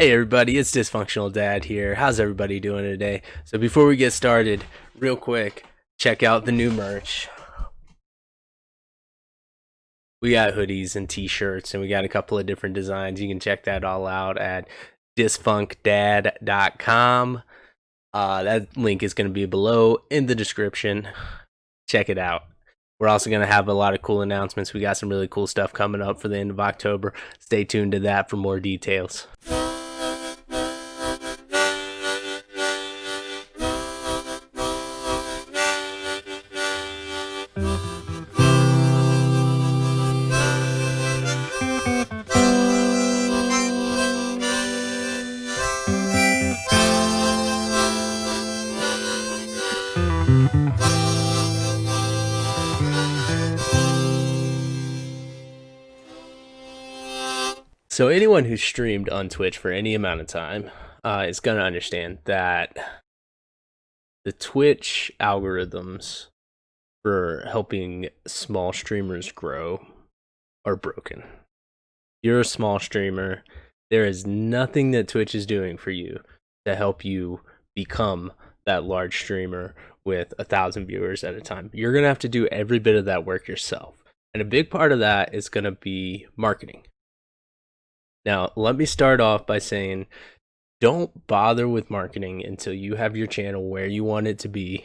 Hey everybody, it's Dysfunctional Dad here. How's everybody doing today? So before we get started, real quick, check out the new merch. We got hoodies and t-shirts and we got a couple of different designs. You can check that all out at dysfunkdad.com. That link is going to be below in the description. Check it out. We're also going to have a lot of cool announcements. We got some really cool stuff coming up for the end of October. Stay tuned to that for more details. So anyone who's streamed on Twitch for any amount of time is going to understand that the Twitch algorithms for helping small streamers grow are broken. You're a small streamer. There is nothing that Twitch is doing for you to help you become that large streamer with 1,000 viewers at a time. You're going to have to do every bit of that work yourself. And a big part of that is going to be marketing. Now, let me start off by saying, don't bother with marketing until you have your channel where you want it to be. It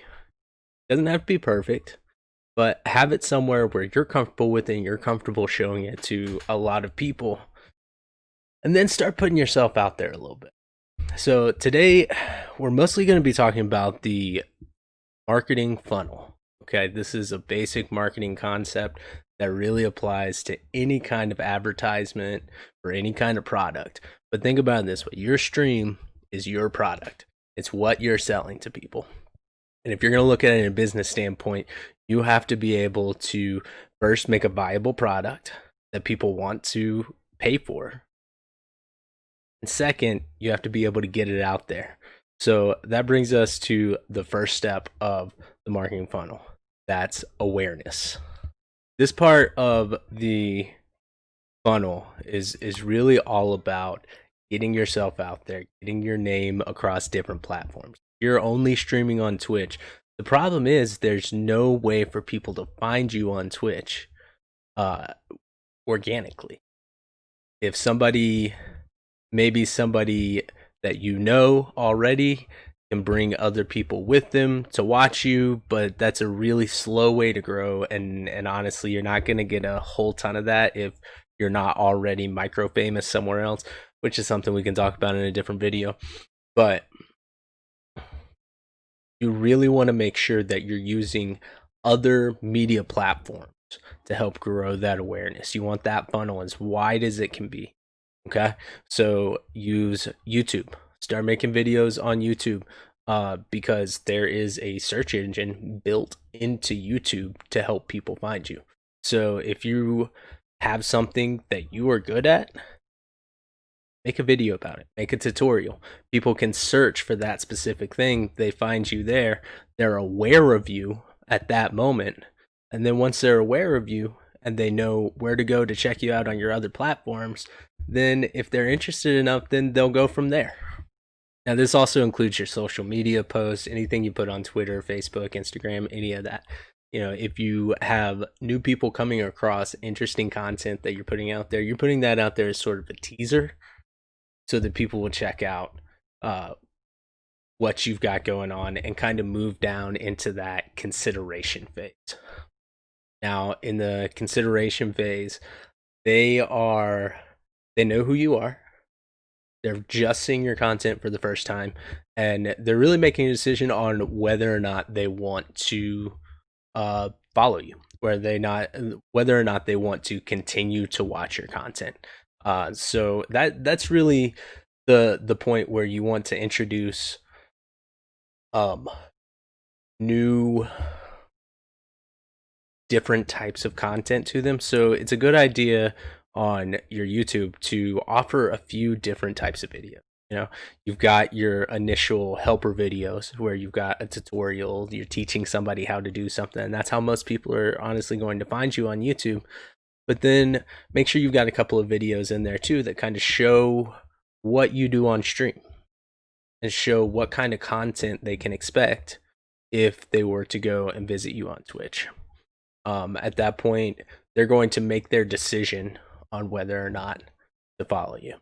doesn't have to be perfect, but have it somewhere where you're comfortable with it and you're comfortable showing it to a lot of people. And then start putting yourself out there a little bit. So today, we're mostly going to be talking about the marketing funnel. Okay, this is a basic marketing concept that really applies to any kind of advertisement or any kind of product. But think about it this way: your stream is your product. It's what you're selling to people. And if you're going to look at it in a business standpoint, you have to be able to first make a viable product that people want to pay for. And second, you have to be able to get it out there. So that brings us to the first step of the marketing funnel. That's awareness. This part of the funnel is really all about getting yourself out there, getting your name across different platforms. You're only streaming on Twitch. The problem is there's no way for people to find you on Twitch organically. If maybe somebody that you know already can bring other people with them to watch you, but that's a really slow way to grow, and honestly, you're not going to get a whole ton of that if you're not already micro famous somewhere else, which is something we can talk about in a different video. But you really want to make sure that you're using other media platforms to help grow that awareness. You want that funnel as wide as it can be. Okay, so use YouTube. Start making videos on YouTube because there is a search engine built into YouTube to help people find you. So if you have something that you are good at, make a video about it. Make a tutorial. People can search for that specific thing. They find you there. They're aware of you at that moment. And then once they're aware of you and they know where to go to check you out on your other platforms, then if they're interested enough, then they'll go from there. Now, this also includes your social media posts, anything you put on Twitter, Facebook, Instagram, any of that. You know, if you have new people coming across interesting content that you're putting out there, you're putting that out there as sort of a teaser so that people will check out what you've got going on and kind of move down into that consideration phase. Now, in the consideration phase, they know who you are. They're just seeing your content for the first time, and they're really making a decision on whether or not they want to follow you, whether or not they want to continue to watch your content. So that's really the point where you want to introduce new different types of content to them. So it's a good idea on your YouTube to offer a few different types of videos. You know, you've got your initial helper videos where you've got a tutorial, you're teaching somebody how to do something, and that's how most people are honestly going to find you on YouTube. But then make sure you've got a couple of videos in there too that kind of show what you do on stream and show what kind of content they can expect if they were to go and visit you on Twitch. At that point, they're going to make their decision on whether or not to follow you.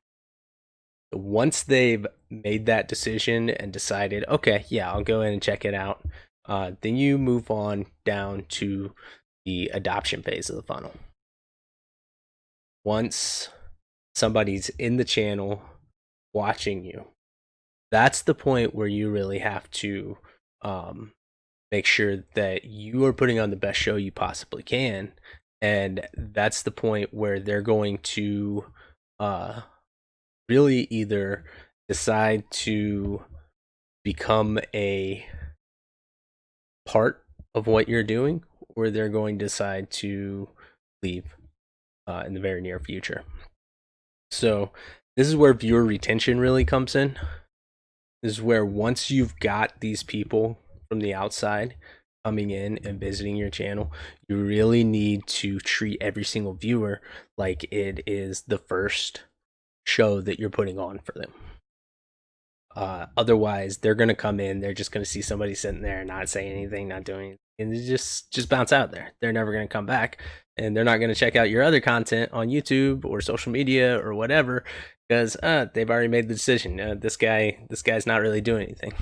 Once they've made that decision and decided, okay, yeah, I'll go in and check it out, then you move on down to the adoption phase of the funnel. Once somebody's in the channel watching you, that's the point where you really have to make sure that you are putting on the best show you possibly can. And that's the point where they're going to really either decide to become a part of what you're doing, or they're going to decide to leave in the very near future. So this is where viewer retention really comes in. This is where once you've got these people from the outside coming in and visiting your channel, you really need to treat every single viewer like it is the first show that you're putting on for them. Otherwise, they're going to come in, they're just going to see somebody sitting there, not saying anything, not doing anything, and they just bounce out there. They're never going to come back, and they're not going to check out your other content on YouTube or social media or whatever, because they've already made the decision. This guy's not really doing anything.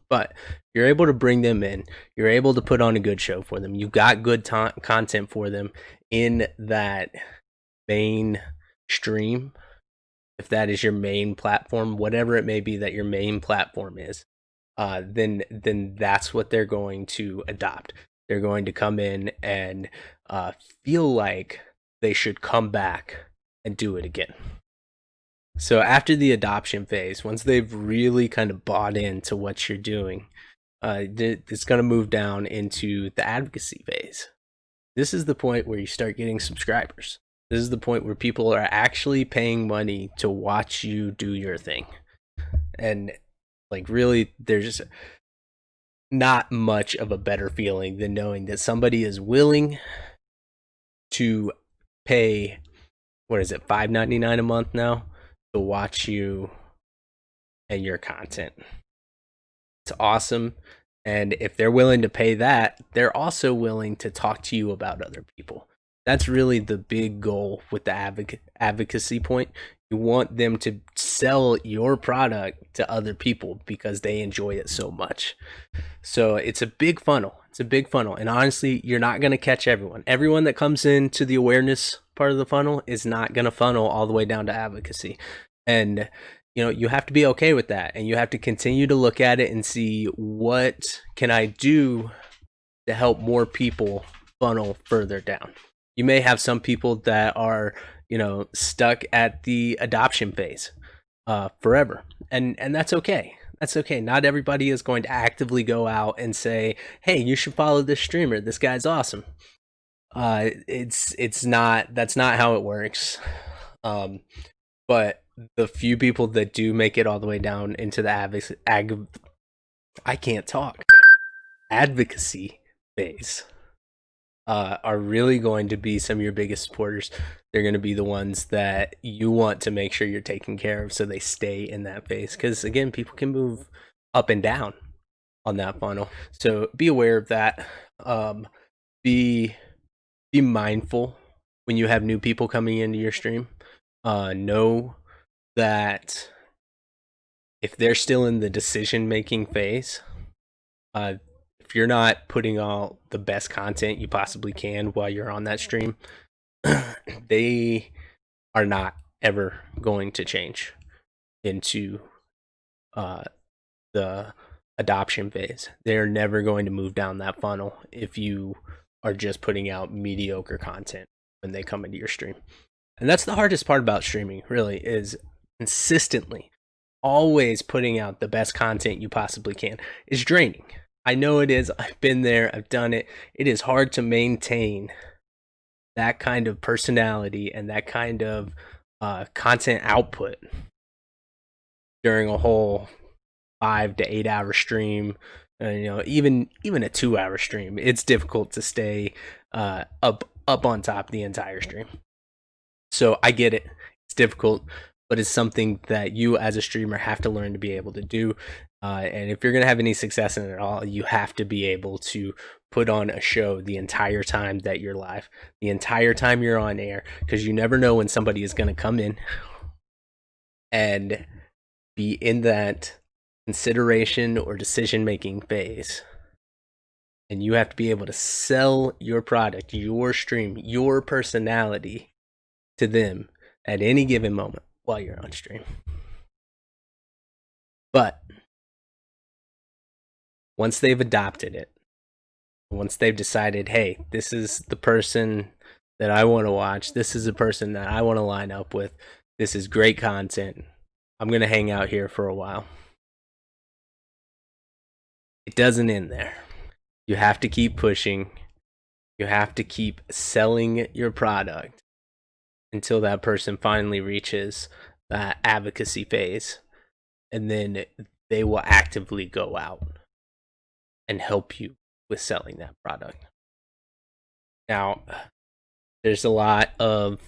But you're able to bring them in. You're able to put on a good show for them. You got good content for them in that main stream. If that is your main platform, whatever it may be that your main platform is, then that's what they're going to adopt. They're going to come in and feel like they should come back and do it again. So after the adoption phase, once they've really kind of bought into what you're doing, it's going to move down into the advocacy phase. This is the point where you start getting subscribers. This is the point where people are actually paying money to watch you do your thing. And like really, there's not much of a better feeling than knowing that somebody is willing to pay, what is it, $5.99 a month now to watch you and your content. It's awesome. And if they're willing to pay that, they're also willing to talk to you about other people. That's really the big goal with the advocacy point. You want them to sell your product to other people because they enjoy it so much. So it's a big funnel. It's a big funnel. And honestly, you're not going to catch everyone. Everyone that comes into the awareness part of the funnel is not going to funnel all the way down to advocacy. And you have to be okay with that. And you have to continue to look at it and see, what can I do to help more people funnel further down? You may have some people that are, stuck at the adoption phase forever. And that's okay. That's okay. Not everybody is going to actively go out and say, hey, you should follow this streamer. This guy's awesome. That's not how it works. But the few people that do make it all the way down into the advocacy phase are really going to be some of your biggest supporters. They're going to be the ones that you want to make sure you're taking care of so they stay in that phase. Because again, people can move up and down on that funnel. So be aware of that. Be mindful when you have new people coming into your stream. Know that if they're still in the decision-making phase, if you're not putting out the best content you possibly can while you're on that stream, they are not ever going to change into the adoption phase. They're never going to move down that funnel if you are just putting out mediocre content when they come into your stream. And that's the hardest part about streaming, really, is consistently always putting out the best content you possibly can. It's draining. I know it is. I've been there. I've done it. It is hard to maintain that kind of personality and that kind of content output during a whole 5 to 8 hour stream. Even a 2 hour stream. It's difficult to stay up on top the entire stream. So I get it. It's difficult, but it's something that you as a streamer have to learn to be able to do. And if you're going to have any success in it at all, you have to be able to put on a show the entire time that you're live, the entire time you're on air, because you never know when somebody is going to come in and be in that consideration or decision making phase. And you have to be able to sell your product, your stream, your personality to them at any given moment while you're on stream. But once they've adopted it, once they've decided, hey, this is the person that I want to watch, this is the person that I want to line up with, this is great content, I'm going to hang out here for a while. It doesn't end there. You have to keep pushing. You have to keep selling your product until that person finally reaches that advocacy phase. And then they will actively go out and help you with selling that product. Now, there's a lot of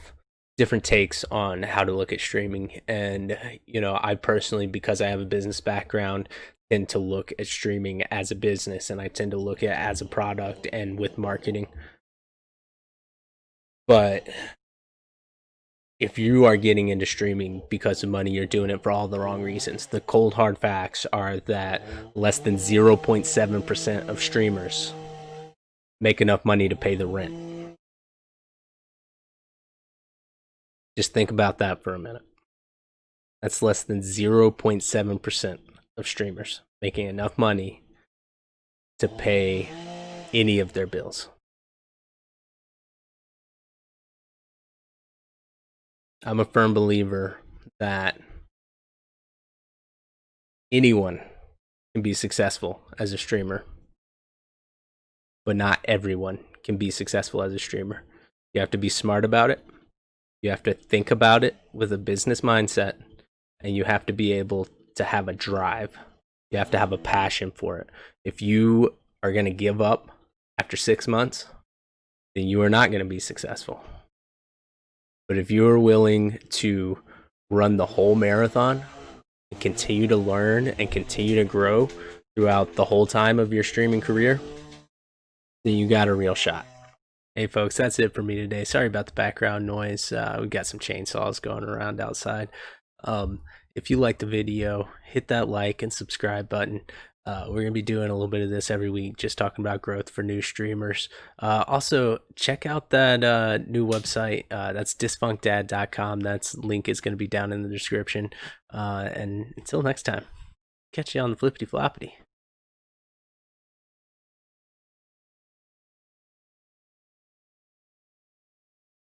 different takes on how to look at streaming. And, I personally, because I have a business background, tend to look at streaming as a business, and I tend to look at it as a product and with marketing. But if you are getting into streaming because of money, you're doing it for all the wrong reasons. The cold hard facts are that less than 0.7% of streamers make enough money to pay the rent. Just think about that for a minute. That's less than 0.7% of streamers making enough money to pay any of their bills. I'm a firm believer that anyone can be successful as a streamer, but not everyone can be successful as a streamer. You have to be smart about it. You have to think about it with a business mindset, and you have to be able to have a drive. You have to have a passion for it. If you are going to give up after 6 months, then you are not going to be successful. But if you are willing to run the whole marathon and continue to learn and continue to grow throughout the whole time of your streaming career, then you got a real shot. Hey folks, that's it for me today. Sorry about the background noise. We got some chainsaws going around outside. If you liked the video, hit that like and subscribe button. We're going to be doing a little bit of this every week, just talking about growth for new streamers. Also, check out that new website. That's dysfunctdad.com. That link is going to be down in the description. And until next time, catch you on the flippity floppity.